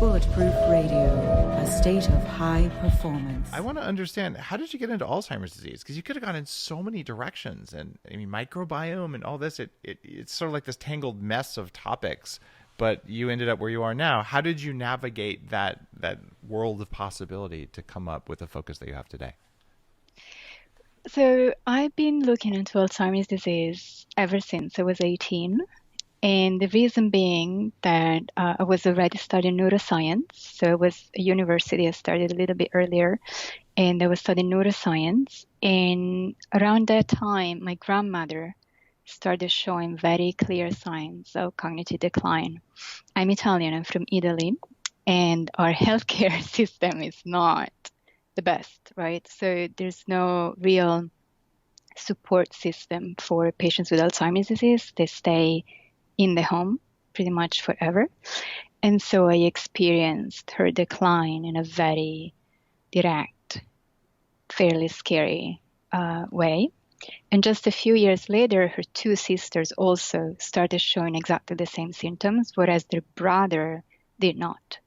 Bulletproof Radio, a state of high performance. I want to understand, how did you get into Alzheimer's disease? Because you could have gone in so many directions, and I mean, microbiome and all this, it's sort of like this tangled mess of topics, but you ended up where you are now. How did you navigate that world of possibility to come up with the focus that you have today? So I've been looking into Alzheimer's disease ever since I was 18. And the reason being that I was already studying neuroscience. So I was at university, I started a little bit earlier, and I was studying neuroscience. And around that time, my grandmother started showing very clear signs of cognitive decline. I'm Italian, I'm from Italy, and our healthcare system is not the best, right? So there's no real support system for patients with Alzheimer's disease. They stay in the home pretty much forever. And so I experienced her decline in a very direct, fairly scary way. And just a few years later, her two sisters also started showing exactly the same symptoms, whereas their brother did not.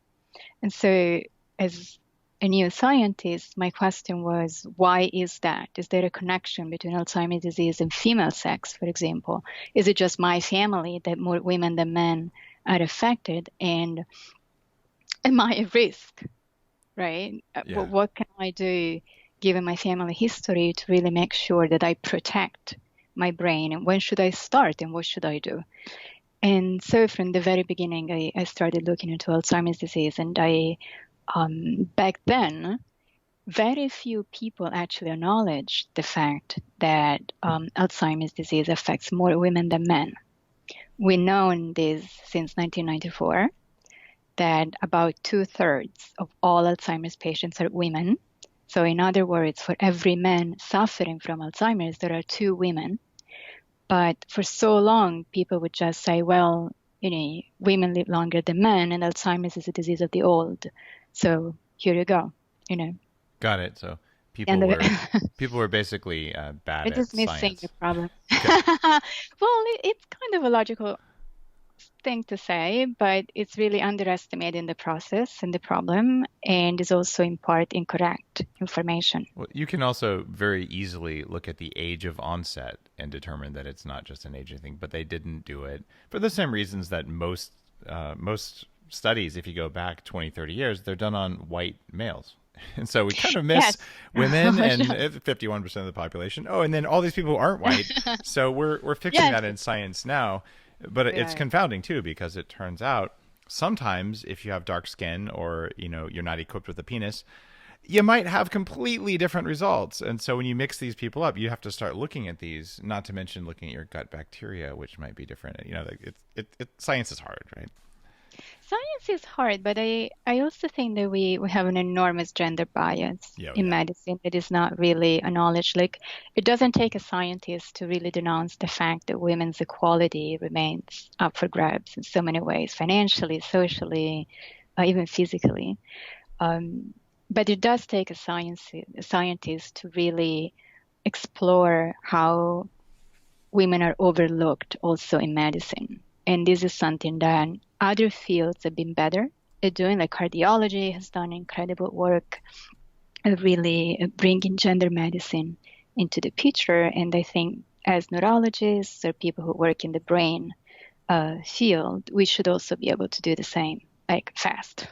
And so as a neuroscientist, my question was, why is that? Is there a connection between Alzheimer's disease and female sex, for example? Is it just my family that more women than men are affected? And am I at risk, right? Yeah. What can I do, given my family history, to really make sure that I protect my brain? And when should I start and what should I do? And so from the very beginning, I started looking into Alzheimer's disease, and back then, very few people actually acknowledged the fact that Alzheimer's disease affects more women than men. We know this since 1994, that about 2/3 of all Alzheimer's patients are women. So in other words, for every man suffering from Alzheimer's, there are 2 women. But for so long, people would just say, well, women live longer than men, and Alzheimer's is a disease of the old. So here you go, Got it. So people were basically bad at just science. missing the problem. Okay. Well, it's kind of a logical thing to say, but it's really underestimating the process and the problem, and is also in part incorrect information. Well, you can also very easily look at the age of onset and determine that it's not just an aging thing, but they didn't do it for the same reasons that most studies, if you go back 20, 30 years, they're done on white males. And so we kind of miss women and 51% of the population. Oh, and then all these people who aren't white. So we're fixing that in science now. But it's confounding too, because it turns out sometimes if you have dark skin or, you're not equipped with a penis, you might have completely different results. And so when you mix these people up, you have to start looking at these, not to mention looking at your gut bacteria, which might be different. Science is hard, right? Science is hard, but I also think that we have an enormous gender bias in medicine that is not really acknowledged. Like, it doesn't take a scientist to really denounce the fact that women's equality remains up for grabs in so many ways, financially, socially, even physically. But it does take a scientist to really explore how women are overlooked also in medicine. And this is something that other fields have been better at doing, like cardiology has done incredible work of really bringing gender medicine into the picture. And I think as neurologists or people who work in the brain field, we should also be able to do the same, like fast.